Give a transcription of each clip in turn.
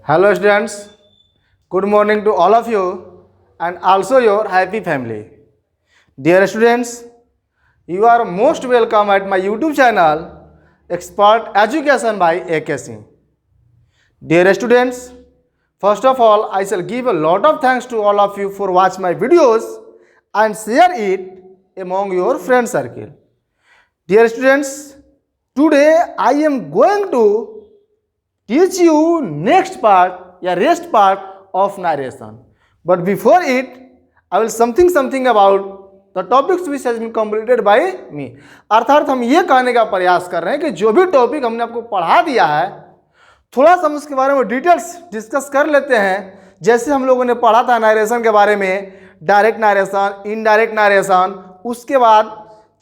Hello students, good morning to all of you and also your happy family. Dear students, you are most welcome at my YouTube channel Expert Education by AK Singh. Dear students, first of all I shall give a lot of thanks to all of you for watch my videos and share it among your friend circle. Dear students, today I am going to teach you next part या rest part of narration. But before it, I will something about the topics which has been completed by me. अर्थात हम ये कहने का प्रयास कर रहे हैं कि जो भी टॉपिक हमने आपको पढ़ा दिया है थोड़ा सा हम उसके बारे में डिटेल्स डिस्कस कर लेते हैं। जैसे हम लोगों ने पढ़ा था नरेशन के बारे में, डायरेक्ट नरेशन, इनडायरेक्ट नरेशन, उसके बाद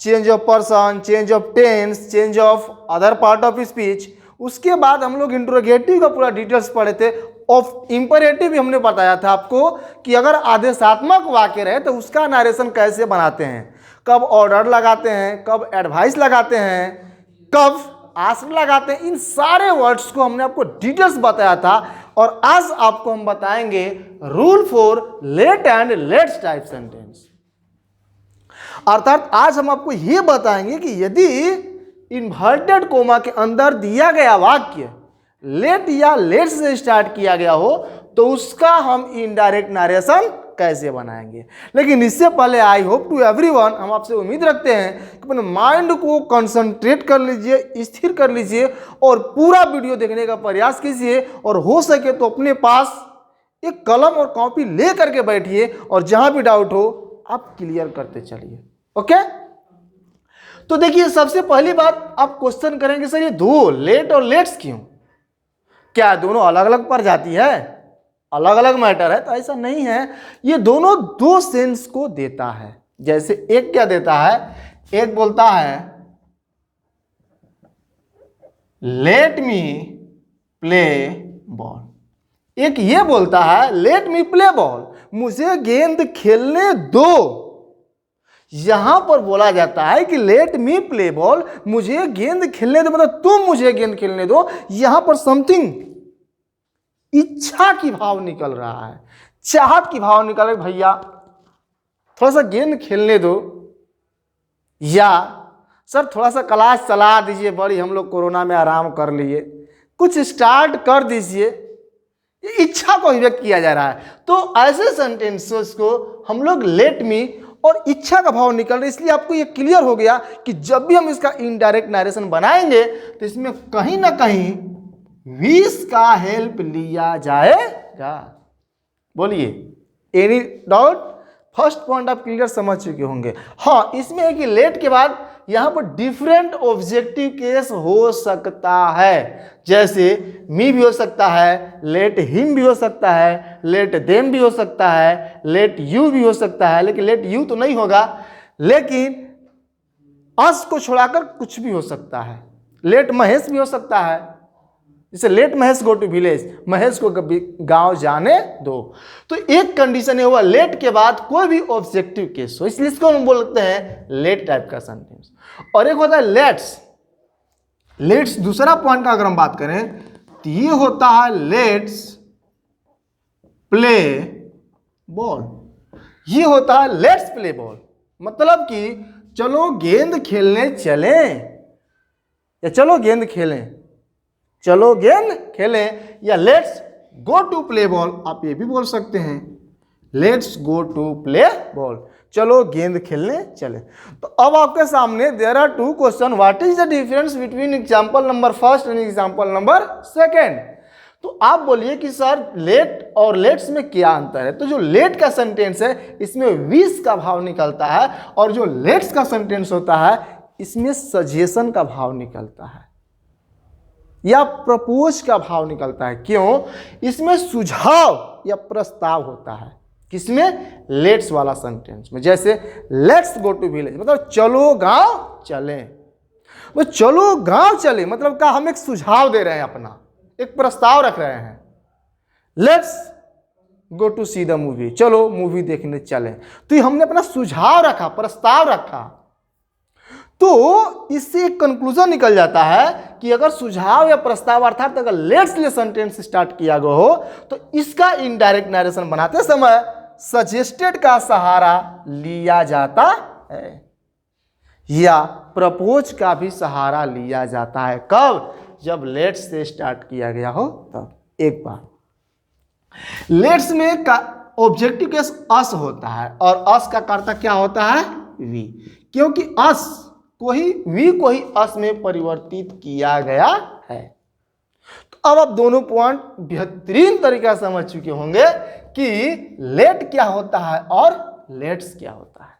change of person, change of tense, change of other part of speech. उसके बाद हम लोग इंट्रोगेटिव का पूरा डिटेल्स पढ़े थे। ऑफ इंपरेटिव भी हमने बताया था आपको कि अगर आदेशात्मक वाक्य रहे तो उसका नरेशन कैसे बनाते हैं, कब ऑर्डर लगाते हैं, कब एडवाइस लगाते हैं, कब आस्क लगाते हैं। इन सारे वर्ड्स को हमने आपको डिटेल्स बताया था और आज आपको हम बताएंगे rule for let and let's type sentence. अर्थात आज हम आपको यह बताएंगे कि यदि इन्वर्टेड कोमा के अंदर दिया गया वाक्य लेट या लेट्स से स्टार्ट किया गया हो तो उसका हम इनडायरेक्ट नरेशन कैसे बनाएंगे। लेकिन इससे पहले आई होप टू एवरीवन, हम आपसे उम्मीद रखते हैं कि अपने माइंड को कंसंट्रेट कर लीजिए, स्थिर कर लीजिए और पूरा वीडियो देखने का प्रयास कीजिए और हो सके तो अपने पास एक कलम और कॉपी ले करके बैठिए और जहां भी डाउट हो आप क्लियर करते चलिए। ओके, तो देखिए सबसे पहली बात आप क्वेश्चन करेंगे सर ये दो लेट और लेट्स क्यों, क्या दोनों अलग अलग पर जाती है, अलग अलग मैटर है? तो ऐसा नहीं है, ये दोनों दो सेंस को देता है। जैसे एक क्या देता है, एक बोलता है लेट मी प्ले बॉल, एक ये बोलता है लेट मी प्ले बॉल, मुझे गेंद खेलने दो। यहां पर बोला जाता है कि लेट मी प्ले बॉल, मुझे गेंद खेलने दो, मतलब तुम मुझे गेंद खेलने दो। यहां पर समथिंग इच्छा की भाव निकल रहा है, चाहत की भाव निकल रही, भैया थोड़ा सा गेंद खेलने दो, या सर थोड़ा सा क्लास चला दीजिए, बड़ी हम लोग कोरोना में आराम कर लिए, कुछ स्टार्ट कर दीजिए। ये इच्छा को व्यक्त किया जा रहा है। तो ऐसे सेंटेंसेस को हम लोग लेट मी और इच्छा का भाव निकल रहा है। इसलिए आपको ये क्लियर हो गया कि जब भी हम इसका इनडायरेक्ट नरेशन बनाएंगे तो इसमें कहीं ना कहीं विश का हेल्प लिया जाएगा। बोलिए, एनी डाउट? फर्स्ट पॉइंट आप क्लियर समझ चुके होंगे। हाँ, इसमें है कि लेट के बाद यहां पर डिफरेंट ऑब्जेक्टिव केस हो सकता है। जैसे मी भी हो सकता है, लेट हिम भी हो सकता है, लेट देम भी हो सकता है, लेट यू भी हो सकता है। लेकिन लेट यू तो नहीं होगा, लेकिन अस को छोड़ाकर कुछ भी हो सकता है। लेट महेश भी हो सकता है, जैसे let Mahesh go to village, Mahesh को गांव जाने दो। तो एक कंडीशन है हुआ लेट के बाद कोई भी ऑब्जेक्टिव केस हो, इसलिए इसको हम बोलते हैं लेट टाइप का सेंटेंस। और एक होता है लेट्स। लेट्स दूसरा पॉइंट का अगर हम बात करें तो ये होता है लेट्स प्ले बॉल, ये होता है लेट्स प्ले बॉल, मतलब कि चलो गेंद खेलने चलें, या चलो गेंद खेलें, चलो गेंद खेलें, या let's go to play ball, आप ये भी बोल सकते हैं let's go to play ball, चलो गेंद खेलने चले। तो अब आपके सामने there are two question, what is the difference between example number first and example number second. तो आप बोलिए कि सर लेट और लेट्स में क्या अंतर है। तो जो लेट का सेंटेंस है इसमें विश का भाव निकलता है और जो लेट्स का सेंटेंस होता है इसमें सजेशन का भाव निकलता है या प्रपोज का भाव निकलता है। क्यों? इसमें सुझाव या प्रस्ताव होता है। किसमें? लेट्स वाला सेंटेंस में। जैसे लेट्स गो टू विलेज, मतलब चलो गांव चलें, वो चलो गांव चले मतलब का हम एक सुझाव दे रहे हैं, अपना एक प्रस्ताव रख रहे हैं। Let's go to see the movie, चलो मूवी देखने चले, तो ये हमने अपना सुझाव रखा, प्रस्ताव रखा। तो इससे एक कंक्लूजन निकल जाता है कि अगर सुझाव या प्रस्ताव अर्थात अगर लेट्स ले सेंटेंस स्टार्ट किया गया हो तो इसका इनडायरेक्ट नरेशन बनाते समय सजेस्टेड का सहारा लिया जाता है या प्रपोज का भी सहारा लिया जाता है। कब? जब लेट्स से स्टार्ट किया गया हो तब। एक बार लेट्स में का ऑब्जेक्टिव केस अस होता है और अस का कर्ता क्या होता है? वी, क्योंकि अस को ही वी को ही अस में परिवर्तित किया गया है। तो अब आप दोनों पॉइंट बेहतरीन तरीका से समझ चुके होंगे कि लेट क्या होता है और लेट्स क्या होता है।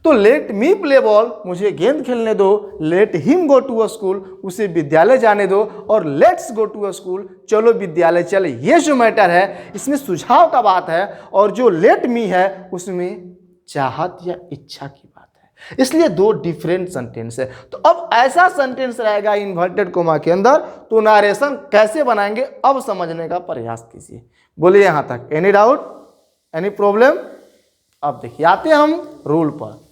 तो लेट मी प्ले बॉल, मुझे गेंद खेलने दो, let him go to a school, उसे विद्यालय जाने दो, और let's go to a school, चलो विद्यालय चले। ये जो मैटर है इसमें सुझाव का बात है और जो लेट मी है उसमें चाहत या इच्छा की बात है। इसलिए दो डिफरेंट सेंटेंस है। तो अब ऐसा सेंटेंस रहेगा इन्वर्टेड कोमा के अंदर, तो नारेशन कैसे बनाएंगे अब समझने का प्रयास कीजिए। बोलिए यहां तक एनी डाउट, एनी प्रॉब्लम? अब देखिए आते हम रूल पर।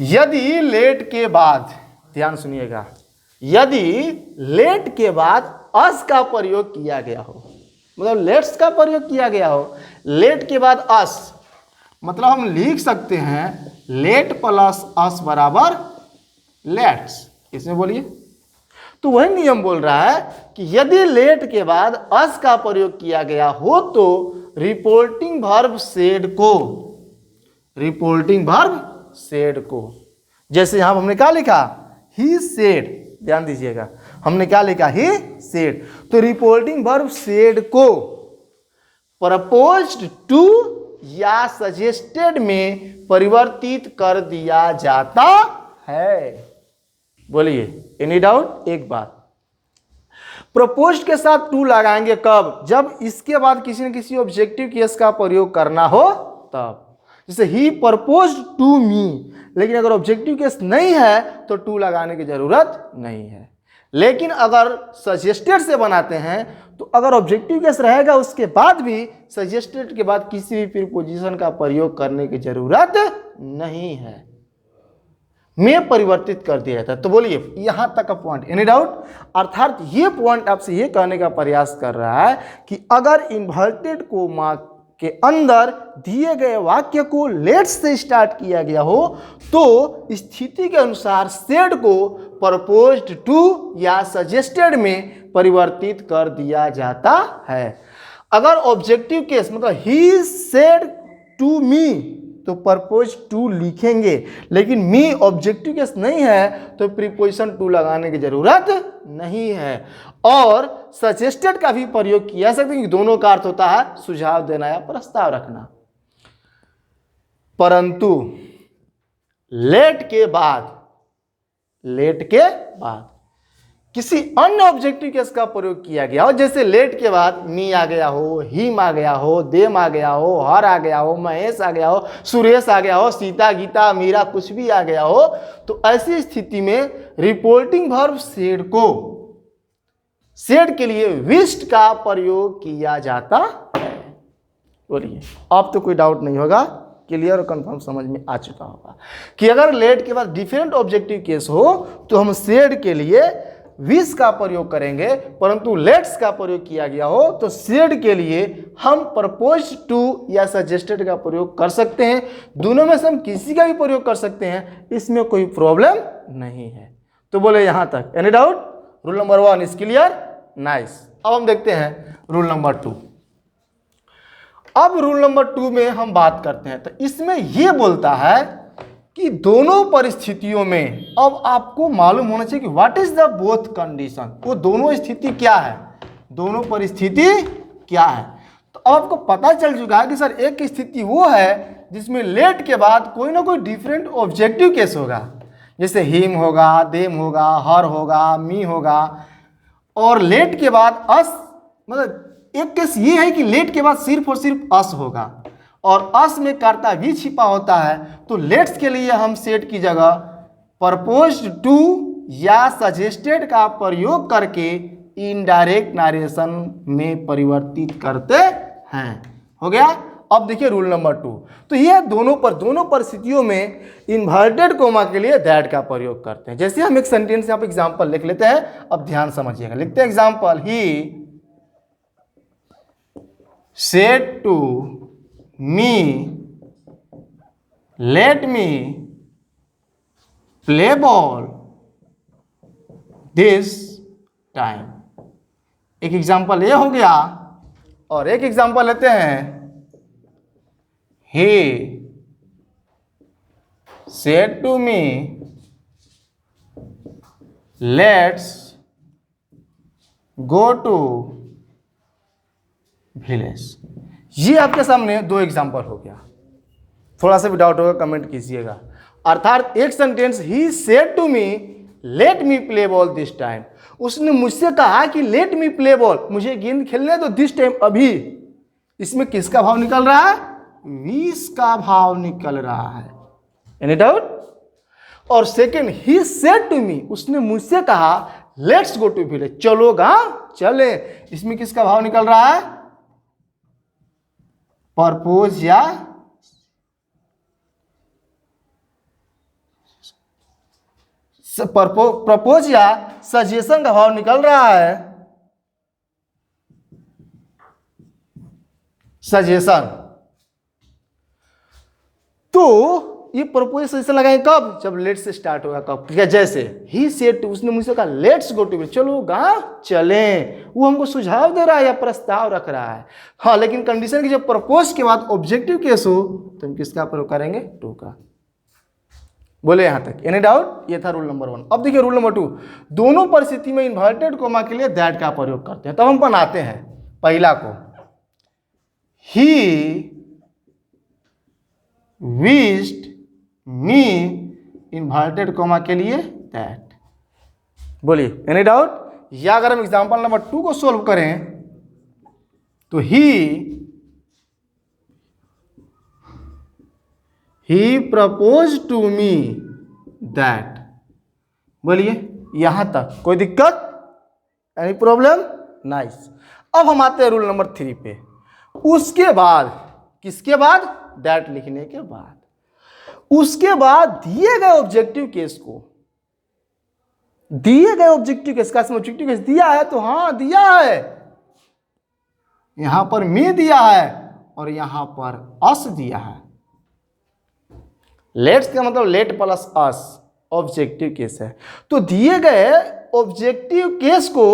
यदि लेट के बाद, ध्यान सुनिएगा, यदि लेट के बाद अस का प्रयोग किया गया हो, मतलब लेट्स का प्रयोग किया गया हो, लेट के बाद अस, मतलब हम लिख सकते हैं लेट प्लस अस बराबर लेट्स। इसमें बोलिए, तो वही नियम बोल रहा है कि यदि लेट के बाद अस का प्रयोग किया गया हो तो रिपोर्टिंग वर्ब सेड को, रिपोर्टिंग वर्ब सेड को, जैसे यहां हमने क्या लिखा? ही सेड, ध्यान दीजिएगा, हमने क्या लिखा? He said. तो रिपोर्टिंग वर्ब सेड को प्रपोज्ड टू या सजेस्टेड में परिवर्तित कर दिया जाता है। बोलिए एनी डाउट? एक बात, प्रपोज के साथ टू लगाएंगे कब? जब इसके बाद किसी न किसी ऑब्जेक्टिव केस का प्रयोग करना हो तब। जैसे ही प्रपोज्ड टू मी, लेकिन अगर ऑब्जेक्टिव केस नहीं है तो टू लगाने की जरूरत नहीं है। लेकिन अगर सजेस्टेड से बनाते हैं तो अगर ऑब्जेक्टिव केस रहेगा उसके बाद भी सजेस्टेड के बाद किसी भी प्रीपोजिशन का प्रयोग करने की जरूरत नहीं है, में परिवर्तित कर दिया जाता है। तो बोलिए यहां तक का पॉइंट, एनी डाउट? अर्थात ये पॉइंट आपसे ये कहने का प्रयास कर रहा है कि अगर इन्वर्टेड कोमा के अंदर दिए गए वाक्य को लेट्स से स्टार्ट किया गया हो तो स्थिति के अनुसार सेड को प्रपोज्ड टू या सजेस्टेड में परिवर्तित कर दिया जाता है। अगर ऑब्जेक्टिव केस मतलब ही सेड टू मी तो प्रपोज टू लिखेंगे, लेकिन मी ऑब्जेक्टिव केस नहीं है तो प्रीपोजिशन टू लगाने की जरूरत नहीं है। और सजेस्टेड का भी प्रयोग किया सकते हैं, दोनों का अर्थ होता है सुझाव देना या प्रस्ताव रखना। परंतु लेट के बाद, लेट के बाद किसी अन्य ऑब्जेक्टिव केस का प्रयोग किया गया हो, जैसे लेट के बाद मी आ गया हो, हिम आ गया हो, देम आ गया हो, हर आ गया हो, महेश आ गया हो, सुरेश आ गया हो, सीता, गीता, मीरा, कुछ भी आ गया हो, तो ऐसी स्थिति में रिपोर्टिंग वर्ब सेड को, सेड के लिए विश्ड का प्रयोग किया जाता है। बोलिए अब तो कोई डाउट नहीं होगा, क्लियर और कंफर्म समझ में आ चुका होगा कि अगर लेट के बाद डिफरेंट ऑब्जेक्टिव केस हो तो हम सेड के लिए विश का प्रयोग करेंगे, परंतु लेट्स का प्रयोग किया गया हो तो सेड के लिए हम प्रपोज टू या सजेस्टेड का प्रयोग कर सकते हैं। दोनों में से हम किसी का भी प्रयोग कर सकते हैं, इसमें कोई प्रॉब्लम नहीं है। तो बोले यहां तक, any doubt? Rule number 1 is clear, nice. अब हम देखते हैं रूल नंबर 2। अब रूल नंबर 2 में हम बात करते हैं, तो इसमें यह बोलता है कि दोनों परिस्थितियों में अब आपको मालूम होना चाहिए कि what is the both condition, वो दोनों स्थिति क्या है, दोनों परिस्थिति क्या है। तो अब आपको पता चल चुका है कि सर एक स्थिति वो है जिसमें लेट के बाद कोई ना कोई डिफरेंट ऑब्जेक्टिव केस होगा, जैसे हिम होगा, देम होगा, हर होगा, मी होगा, और लेट के बाद अस, मतलब एक केस ये है कि लेट के बाद सिर्फ और सिर्फ अस होगा और अस में कर्ता भी छिपा होता है। तो लेट्स के लिए हम सेड की जगह प्रपोज्ड टू या सजेस्टेड का प्रयोग करके इनडायरेक्ट नरेशन में परिवर्तित करते हैं। हो गया? अब देखिए रूल नंबर 2। तो ये दोनों परिस्थितियों में इन्वर्टेड कोमा के लिए दैट का प्रयोग करते हैं। जैसे हम एक सेंटेंस यहाँ पे एग्जांपल लिख लेते हैं, अब ध्यान समझिएगा। लिखते हैं example, he said to me let me play ball this time. एक एग्जांपल ये हो गया, और एक एग्जांपल लेते हैं, he said to me let's go to village। ये आपके सामने दो एग्जांपल हो गया। थोड़ा सा भी डाउट होगा कमेंट कीजिएगा। अर्थात एक sentence, he said to me let me play ball this time, उसने मुझसे कहा कि लेट मी प्ले बॉल, मुझे गेंद खेलने दो दिस टाइम, अभी। इसमें किसका भाव निकल रहा है? वीस का भाव निकल रहा है। Any doubt? और second, he said to me, उसने मुझसे कहा लेट्स गो टू विलेज, चलो गांव चले, इसमें किसका भाव निकल रहा है? परपोज या प्रपोज या सजेशन का भाव निकल रहा है। सजेशन। तो ये प्रपोज सजेशन लगाएंगे कब? जब लेट्स से स्टार्ट होगा। कब? जैसे ही सेड टू, उसने मुझसे कहा लेट्स गो टू, चलो गांव चलें, वो हमको सुझाव दे रहा है या प्रस्ताव रख रहा है। हाँ, लेकिन कंडीशन की जब प्रपोज के बाद ऑब्जेक्टिव केस हो तो हम किसका प्रयोग करेंगे? टू का। बोले यहां तक? Any doubt? ये था रूल नंबर 1। अब देखिए रूल नंबर 2। दोनों परिस्थिति में इन्वर्टेड कोमा के लिए दैट का प्रयोग करते हैं। तब हम बनाते हैं पहला को, he wished me inverted coma के लिए दैट। बोलिए एनी डाउट? या अगर हम एग्जांपल नंबर 2 को सोल्व करें तो ही प्रपोज टू मी दैट। बोलिए यहां तक कोई दिक्कत? Any problem? नाइस। अब हम आते हैं रूल नंबर 3 पे। उसके बाद, किसके बाद? दैट लिखने के बाद। उसके बाद दिए गए ऑब्जेक्टिव केस को, दिए गए ऑब्जेक्टिव केस का ऑब्जेक्टिव केस दिया है तो हाँ दिया है, यहां पर मी दिया है और यहां पर अस दिया है। लेट्स का मतलब लेट प्लस अस ऑब्जेक्टिव केस है। तो दिए गए ऑब्जेक्टिव केस को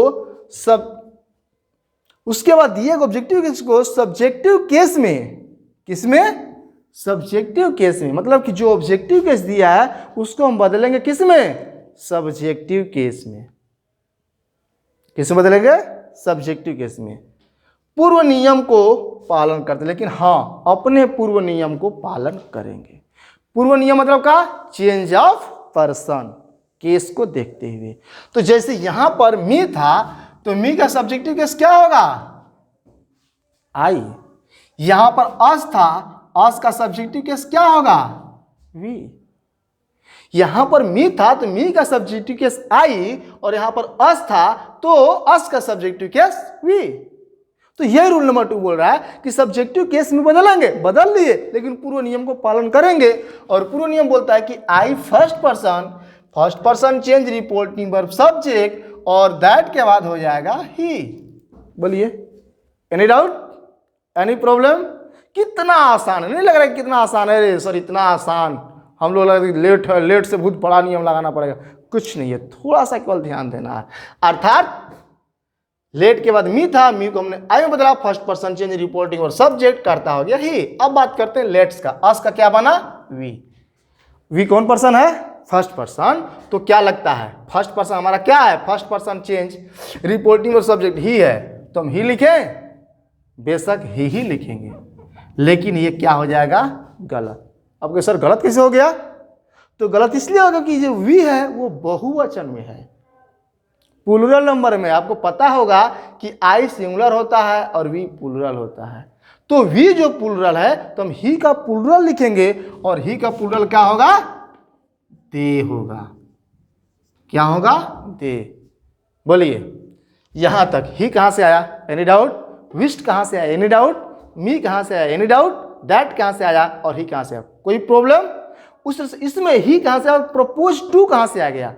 उसके बाद दिए गए ऑब्जेक्टिव केस को सब्जेक्टिव केस में, किसमें? सब्जेक्टिव केस में। मतलब कि जो ऑब्जेक्टिव केस दिया है उसको हम बदलेंगे किसमें? सब्जेक्टिव केस में। किसमें बदलेंगे? सब्जेक्टिव केस में। पूर्व नियम को पालन करते, लेकिन हाँ अपने पूर्व नियम को पालन करेंगे। पूर्व नियम मतलब का? चेंज ऑफ पर्सन, केस को देखते हुए। तो जैसे यहां पर मी था तो मी का सब्जेक्टिव केस क्या होगा? आई। यहां पर अस था, अस का सब्जेक्टिव केस क्या होगा? वी। यहां पर मी था तो मी का सब्जेक्टिव केस आई, और यहां पर अस था तो अस का सब्जेक्टिव केस वी। तो यह रूल नंबर 2 बोल रहा है कि सब्जेक्टिव केस में बदलेंगे, बदल लिए, लेकिन पूर्व नियम को पालन करेंगे। और पूर्व नियम बोलता है कि I first person change reporting verb subject, और दैट के बाद हो जाएगा ही। बोलिए एनी डाउट? Any problem? कितना आसान है, नहीं लग रहा है कितना आसान है? रे सर इतना आसान, हम लोग लग लेट है, लेट से बहुत बड़ा नियम लगाना पड़ेगा। कुछ नहीं है, थोड़ा सा केवल ध्यान देना है। अर्थात लेट के बाद मी था, मी को हमने आई में बदला, फर्स्ट पर्सन चेंज रिपोर्टिंग और सब्जेक्ट करता हो गया ही। अब बात करते हैं लेट्स का। अस का क्या बना? वी। वी कौन पर्सन है? First person. तो क्या लगता है? फर्स्ट पर्सन हमारा क्या है? फर्स्ट पर्सन चेंज रिपोर्टिंग और सब्जेक्ट ही है, तो हम ही लिखें? बेशक ही लिखेंगे, लेकिन ये क्या हो जाएगा? गलत। अब सर गलत कैसे हो गया? तो गलत इसलिए होगा कि जो वी है वो बहुवचन में है। प्लूरल नंबर में आपको पता होगा कि आई सिंगुलर होता है और वी प्लूरल होता है। तो वी जो प्लूरल है तो हम ही का प्लूरल लिखेंगे, और ही का प्लूरल क्या होगा? दे होगा। क्या होगा? दे। बोलिए यहां तक ही कहां से आया? Any doubt? विश्ड कहां से आया? Any doubt? मी कहां से आया? Any doubt? दैट कहाँ से आया और ही कहाँ से आया? कोई प्रॉब्लम? उस इसमें ही कहाँ से आया, प्रपोज टू कहाँ से आ गया?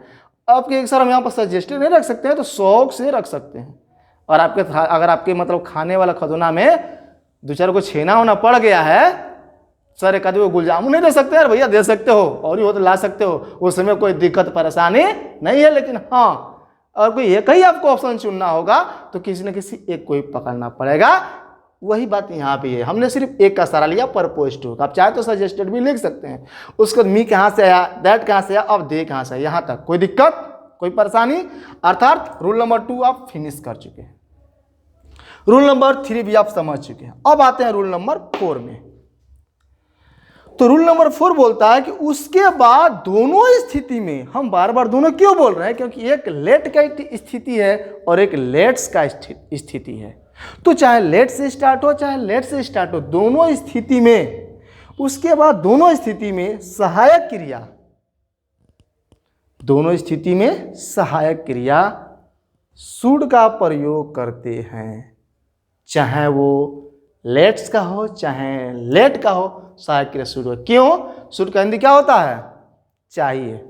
आपके सर हम यहाँ पर सजेस्टेड नहीं रख सकते हैं तो शौक से रख सकते हैं। और अगर आपके मतलब खाने वाला खदोना में दो चार को छेना होना पड़ गया है, सर एक आदमी को गुल जामुन नहीं दे सकते यार भैया, दे सकते हो और ही हो तो ला सकते हो, उस समय कोई दिक्कत परेशानी नहीं है। लेकिन हाँ, और कोई एक ही आपको ऑप्शन चुनना होगा तो किसी न किसी एक को ही पकड़ना पड़ेगा। वही बात यहाँ पे है, हमने सिर्फ एक का सहारा लिया, प्रपोज टू। आप चाहे तो सजेस्टेड भी लिख सकते हैं। उसके बाद मी कहाँ से आया, दैट कहाँ से आया, अब दे कहाँ से आया, यहाँ तक कोई दिक्कत कोई परेशानी? अर्थात रूल नंबर 2 आप फिनिश कर चुके हैं। रूल नंबर 3 भी आप समझ चुके हैं। अब आते हैं रूल नंबर 4 में। तो रूल नंबर 4 बोलता है कि उसके बाद दोनों स्थिति में, हम बार बार दोनों क्यों बोल रहे हैं, क्योंकि एक लेट का स्थिति है और एक लेट्स का स्थिति है। तो चाहे लेट से स्टार्ट हो चाहे लेट से स्टार्ट हो, दोनों स्थिति में, उसके बाद दोनों स्थिति में सहायक क्रिया, दोनों स्थिति में सहायक क्रिया शुड का प्रयोग करते हैं। चाहे वो लेट्स का हो चाहे लेट का हो, सहायक क्रिया शुड हो। क्यों? शुड का हिंदी क्या होता है? चाहिए।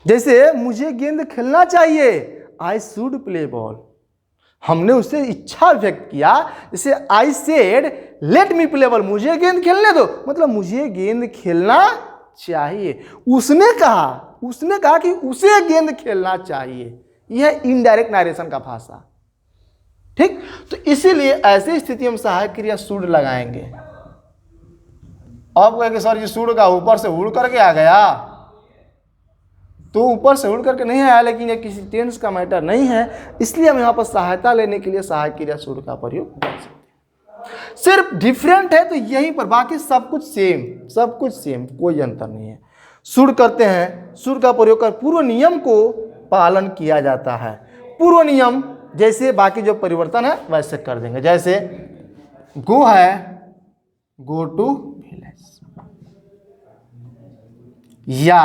जैसे मुझे गेंद खेलना चाहिए, आई शुड प्ले बॉल, हमने उससे इच्छा व्यक्त किया। जैसे I said let me play ball, मुझे गेंद खेलने दो, मतलब मुझे गेंद खेलना चाहिए। उसने कहा कि उसे गेंद खेलना चाहिए। यह इनडायरेक्ट नरेशन का भाषा, ठीक। तो इसीलिए ऐसी स्थिति में सहायक क्रिया शुड लगाएंगे। अब कहेंगे सर ये शुड का ऊपर से उड़ करके आ गया, तो ऊपर से उड़ करके नहीं आया, लेकिन ये किसी टेंस का मैटर नहीं है, इसलिए हम यहाँ पर सहायता लेने के लिए सहायक क्रिया शुड का प्रयोग कर सकते हैं। सिर्फ डिफरेंट है तो यहीं पर, बाकी सब कुछ सेम, कोई अंतर नहीं है। शुड करते हैं, शुड का प्रयोग कर पूर्व नियम को पालन किया जाता है। पूर्व नियम जैसे बाकी जो परिवर्तन है वैसे कर देंगे। जैसे गो है, गो टू विलेज, या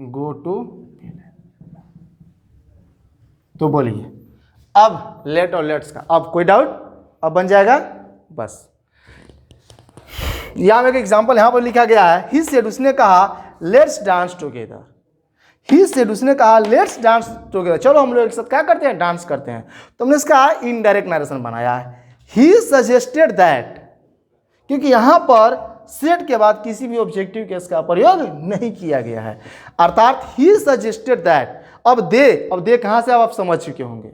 गो टू विलेज। तो बोलिए अब लेट और लेट्स का, अब कोई डाउट? अब बन जाएगा बस। यहां एक एग्जांपल यहां पर लिखा गया है, ही सेड, उसने कहा let's dance together. He said, उसने कहा लेट्स डांस टुगेदर, चलो हम लोग एक साथ क्या करते हैं, डांस करते हैं। तो हमने इसका इनडायरेक्ट नरेशन बनाया है, ही सजेस्टेड दैट, क्योंकि यहां पर सेड के बाद किसी भी ऑब्जेक्टिव केस का प्रयोग नहीं किया गया है, अर्थात ही सजेस्टेड दैट। अब दे कहां से आप समझ चुके होंगे।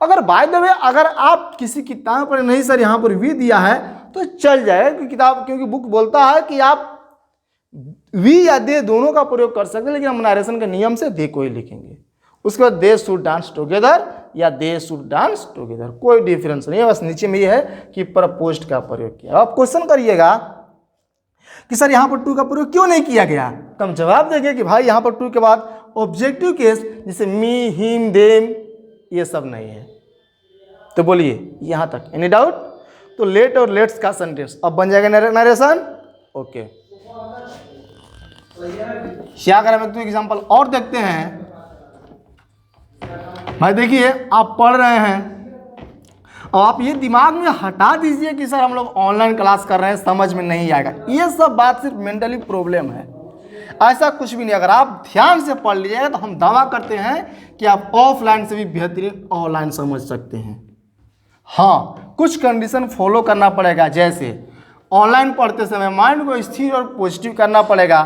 अगर बाय द वे अगर आप किसी किताब पर नहीं सर यहां पर भी दिया है तो चल जाए, क्योंकि बुक बोलता है कि आप वी या दे दोनों का प्रयोग कर सकते हैं, लेकिन हम नरेशन के नियम से दे को ही लिखेंगे। उसके बाद दे शुड डांस टुगेदर या दे शुड डांस टुगेदर, कोई डिफरेंस नहीं है, बस नीचे में ये है कि प्रपोज्ड का प्रयोग किया। आप क्वेश्चन करिएगा कि सर यहाँ पर टू का प्रयोग क्यों नहीं किया गया, तो हम जवाब देंगे कि भाई यहाँ पर टू के बाद ऑब्जेक्टिव केस जैसे मी, हिम, देम, ये सब नहीं है। तो बोलिए यहाँ तक एनी डाउट? तो लेट और लेट्स का सेंटेंस अब बन जाएगा नरेशन। ओके, क्या करें, एक एग्जांपल और देखते हैं। भाई देखिए आप पढ़ रहे हैं और आप ये दिमाग में हटा दीजिए कि सर हम लोग ऑनलाइन क्लास कर रहे हैं, समझ में नहीं आएगा। ये सब बात सिर्फ मेंटली प्रॉब्लम है, ऐसा कुछ भी नहीं। अगर आप ध्यान से पढ़ लीजिएगा तो हम दावा करते हैं कि आप ऑफलाइन से भी बेहतरीन ऑनलाइन समझ सकते हैं। हाँ, कुछ कंडीशन फॉलो करना पड़ेगा, जैसे ऑनलाइन पढ़ते समय माइंड को स्थिर और पॉजिटिव करना पड़ेगा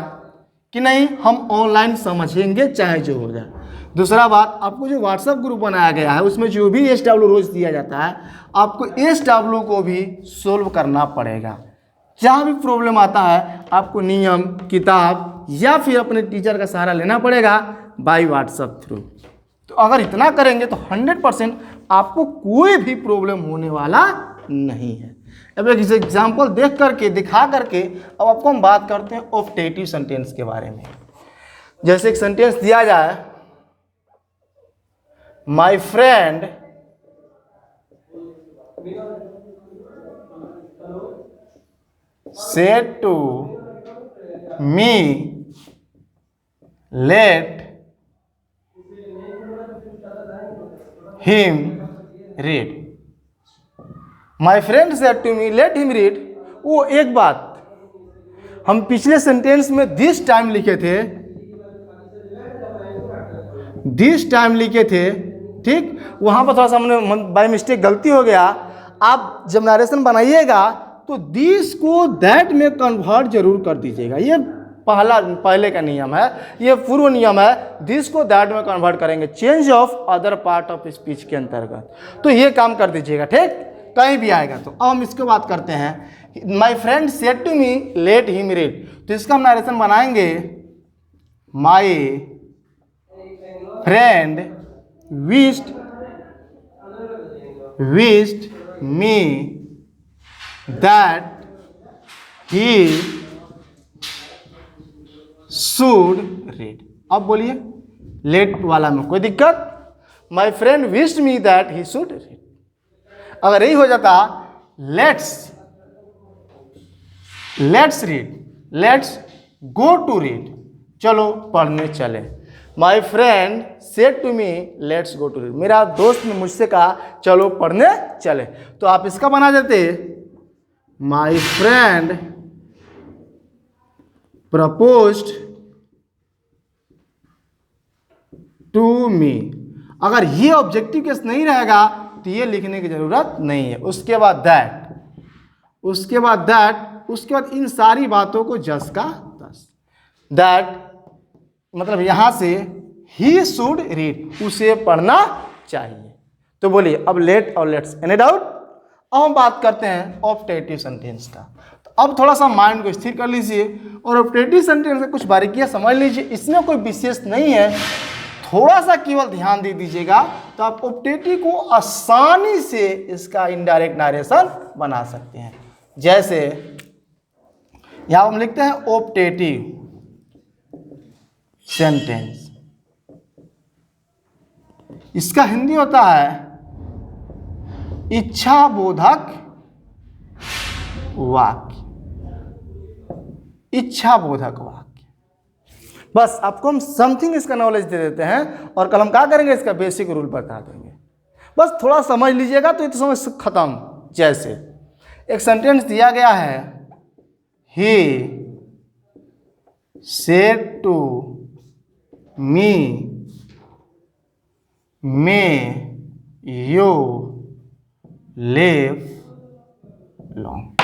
कि नहीं हम ऑनलाइन समझेंगे चाहे जो हो जाए। दूसरा बात, आपको जो व्हाट्सएप ग्रुप बनाया गया है उसमें जो भी SW रोज दिया जाता है, आपको SW को भी सोल्व करना पड़ेगा। जहाँ भी प्रॉब्लम आता है आपको नियम, किताब या फिर अपने टीचर का सहारा लेना पड़ेगा बाय व्हाट्सएप थ्रू। तो अगर इतना करेंगे तो 100% आपको कोई भी प्रॉब्लम होने वाला नहीं है। अब एक एग्जाम्पल देख करके, दिखा करके अब आपको हम बात करते हैं ऑप्टेटिव सेंटेंस के बारे में। जैसे एक सेंटेंस दिया जाए, my friend said to me let him read. My friend said to me let him read. वो एक बात, हम पिछले सेंटेंस में दिस टाइम लिखे थे, दिस टाइम लिखे थे, ठीक, वहां पर थोड़ा सा हमने बाय मिस्टेक गलती हो गया। आप जब नरेशन बनाइएगा तो दिस को दैट में कन्वर्ट जरूर कर दीजिएगा। ये पहले का नियम है, ये पूर्व नियम है। दिस को दैट में कन्वर्ट करेंगे change of other part of speech के अंतर्गत, तो ये काम कर दीजिएगा, ठीक, कहीं भी आएगा तो। अब हम इसके बात करते हैं, my friend said to me let him read, तो इसका हम नरेशन बनाएंगे, my friend wished me that he should read। अब बोलिए लेट वाला में कोई दिक्कत? My friend wished me that he should read. अगर यही हो जाता let's read, let's go to read, चलो पढ़ने चले। My friend said to me let's go to read, मेरा दोस्त ने मुझसे कहा चलो पढ़ने चले, तो आप इसका बना देते my friend proposed to me. अगर ये ऑब्जेक्टिव केस नहीं रहेगा तो ये लिखने की जरूरत नहीं है। उसके बाद दैट, इन सारी बातों को जस का तस, दैट मतलब यहां से ही शुड रीड, उसे पढ़ना चाहिए। तो बोलिए अब लेट और लेट्स, एनी डाउट? अब हम बात करते हैं ऑप्टेटिव सेंटेंस का। तो अब थोड़ा सा माइंड को स्थिर कर लीजिए और ऑप्टेटिव सेंटेंस से कुछ बारीकियां समझ लीजिए। इसमें कोई विशेष नहीं है, थोड़ा सा केवल ध्यान दे दीजिएगा तो आप ऑप्टेटिव को आसानी से इसका इनडायरेक्ट नरेशन बना सकते हैं। जैसे यहां हम लिखते हैं ऑप्टेटिव सेंटेंस, इसका हिंदी होता है इच्छाबोधक वाक्य, इच्छाबोधक वाक्य। बस आपको हम समथिंग इसका नॉलेज दे देते हैं और कल हम क्या करेंगे, इसका बेसिक रूल बता देंगे। बस थोड़ा समझ लीजिएगा तो ये तो समझ खत्म। जैसे एक सेंटेंस दिया गया है, he said to me may you live long.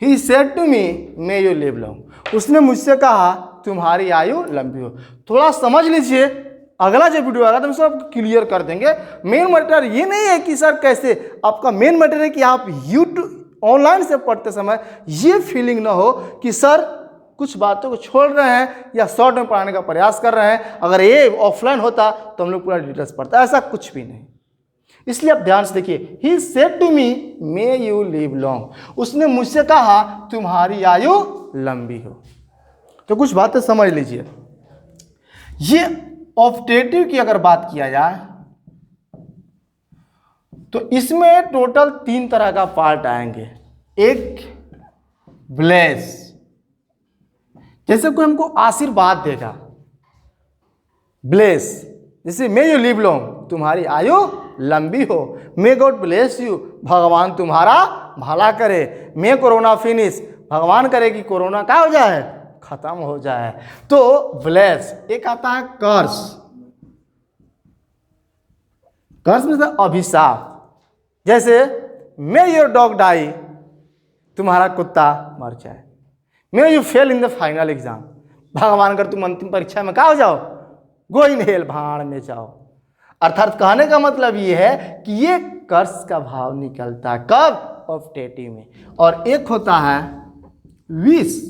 He said to me may you live long, उसने मुझसे कहा तुम्हारी आयु लंबी हो। थोड़ा समझ लीजिए, अगला जो वीडियो आएगा तो हम सब क्लियर कर देंगे। मेन मैटर ये नहीं है कि सर कैसे, आपका मेन मैटर है कि आप यूट्यूब ऑनलाइन से पढ़ते समय ये फीलिंग ना हो कि सर कुछ बातों को छोड़ रहे हैं या शॉर्ट में पढ़ाने का प्रयास कर रहे हैं। अगर ये ऑफलाइन होता तो हम लोग पूरा डिटेल्स पढ़ता, ऐसा कुछ भी नहीं। इसलिए आप ध्यान से देखिए, he said to me may you live long, उसने मुझसे कहा तुम्हारी आयु लंबी हो। तो कुछ बातें समझ लीजिए। ये ऑप्टेटिव की अगर बात किया जाए तो इसमें टोटल 3 तरह का पार्ट आएंगे। एक ब्लेस, जैसे कोई हमको आशीर्वाद देगा, ब्लेस, जैसे मे यू लिव लॉन्ग, तुम्हारी आयु लंबी हो। मे गॉड ब्लेस यू, भगवान तुम्हारा भला करे। मे कोरोना फिनिश, भगवान करे कि कोरोना क्या हो जाए, खत्म हो जाए। तो ब्लेस। एक आता है कर्स, कर्स में अभिशाप, जैसे मे योर डॉग डाई, तुम्हारा कुत्ता मर जाए। May you fail in the final exam, भगवान कर तुम अंतिम परीक्षा में क्या हो जाओ, गो इन हेल, भाड़ में जाओ। अर्थात कहने का मतलब ये है कि ये कर्स का भाव निकलता है कब, ऑप्टेटिव में। और एक होता है विश,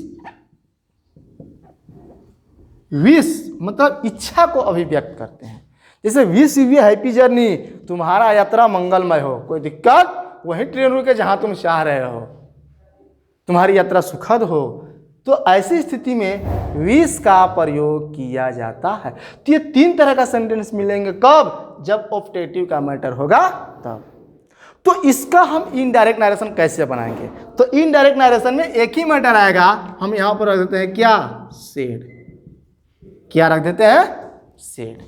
विश मतलब इच्छा को अभिव्यक्त करते हैं। जैसे विश यू हैप्पी जर्नी, तुम्हारा यात्रा मंगलमय हो, कोई दिक्कत वही ट्रेन रुके जहां तुम चाह रहे हो, तुम्हारी यात्रा सुखद हो। तो ऐसी स्थिति में विश का प्रयोग किया जाता है। तो ये 3 तरह का सेंटेंस मिलेंगे कब, जब ऑप्टेटिव का मैटर होगा तब। तो इसका हम इनडायरेक्ट नरेशन कैसे बनाएंगे, तो इनडायरेक्ट नरेशन में एक ही मैटर आएगा, हम यहां पर रख देते हैं क्या, सेड। क्या रख देते हैं, सेड।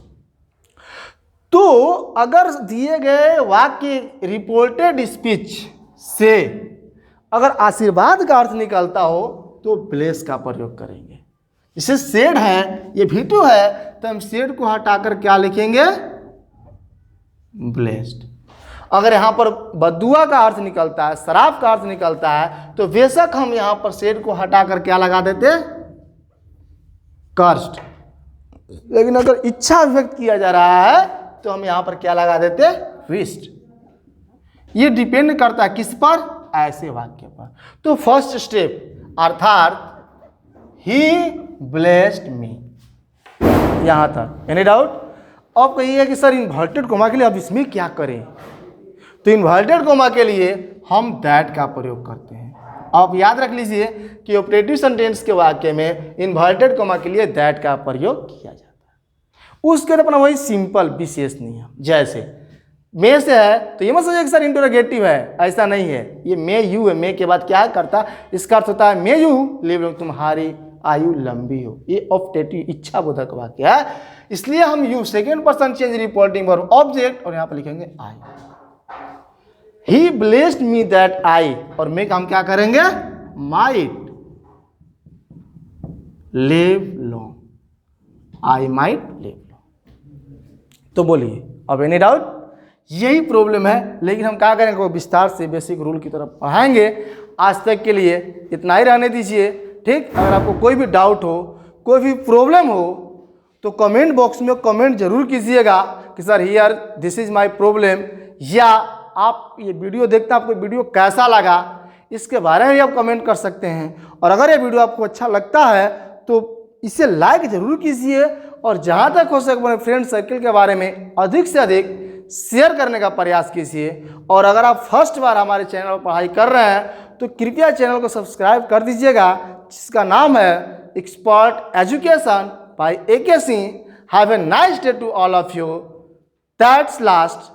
तो अगर दिए गए वाक्य रिपोर्टेड स्पीच से अगर आशीर्वाद का अर्थ निकलता हो तो ब्लेस का प्रयोग करेंगे। जैसे शेड है, ये V2 है, तो हम शेड को हटाकर क्या लिखेंगे? ब्लेस्ड। अगर यहाँ पर बद्दुआ का अर्थ निकलता है, शराब का अर्थ निकलता है, तो बेशक हम यहाँ पर शेड को हटाकर क्या लगा देते? कर्स्ड। लेकिन अगर इच्छा व्यक्त किया जा रहा है तो हम यहाँ पर क्या लगा देते? विश्ड। ये डिपेंड करता है किस पर? ऐसे वाक्य पर। तो फर्स्ट स्टेप अर्थात ही ब्लेस्ड मी, यहां तक। Any doubt? अब कहिए कि सर इन्वर्टेड कोमा के लिए अब इसमें क्या करें? तो इन्वर्टेड कोमा के लिए हम दैट का प्रयोग करते हैं। आप याद रख लीजिए कि ऑपरेटिव सेंटेंस के वाक्य में इन्वर्टेड कोमा के लिए दैट का प्रयोग किया जाता है। उसके बाद अपना वही सिंपल विशेष नियम, जैसे मे से है तो ये मत समझिए कि सर इंटरोगेटिव है, ऐसा नहीं है। ये मे यू है, मे के बाद क्या करता? इसका अर्थ होता है मे यू लिव लॉन्ग, तुम्हारी आयु लंबी हो। ये ऑप्टेटिव इच्छा बोधक वाक्य है, इसलिए हम you second person change reporting verb object और यहाँ पर लिखेंगे आई। ही ब्लेस्ड मी दैट आई, और मे का हम क्या करेंगे? Might live long, I might live long. तो बोलिए अब एनी डाउट? यही प्रॉब्लम है, लेकिन हम क्या करेंगे? वो विस्तार से बेसिक रूल की तरफ पढ़ाएंगे। आज तक के लिए इतना ही रहने दीजिए, ठीक? अगर आपको कोई भी डाउट हो, कोई भी प्रॉब्लम हो, तो कमेंट बॉक्स में कमेंट जरूर कीजिएगा कि sir here this is my problem, या आप ये वीडियो देखते हैं, आपको वीडियो कैसा लगा इसके बारे में भी आप कमेंट कर सकते हैं। और अगर ये वीडियो आपको अच्छा लगता है तो इसे लाइक जरूर कीजिए, और जहाँ तक हो सके अपने फ्रेंड सर्किल के बारे में अधिक से अधिक शेयर करने का प्रयास कीजिए। और अगर आप फर्स्ट बार हमारे चैनल पर पढ़ाई कर रहे हैं तो कृपया चैनल को सब्सक्राइब कर दीजिएगा, जिसका नाम है expert education by AK Singh. Have a nice day to all of you. That's last.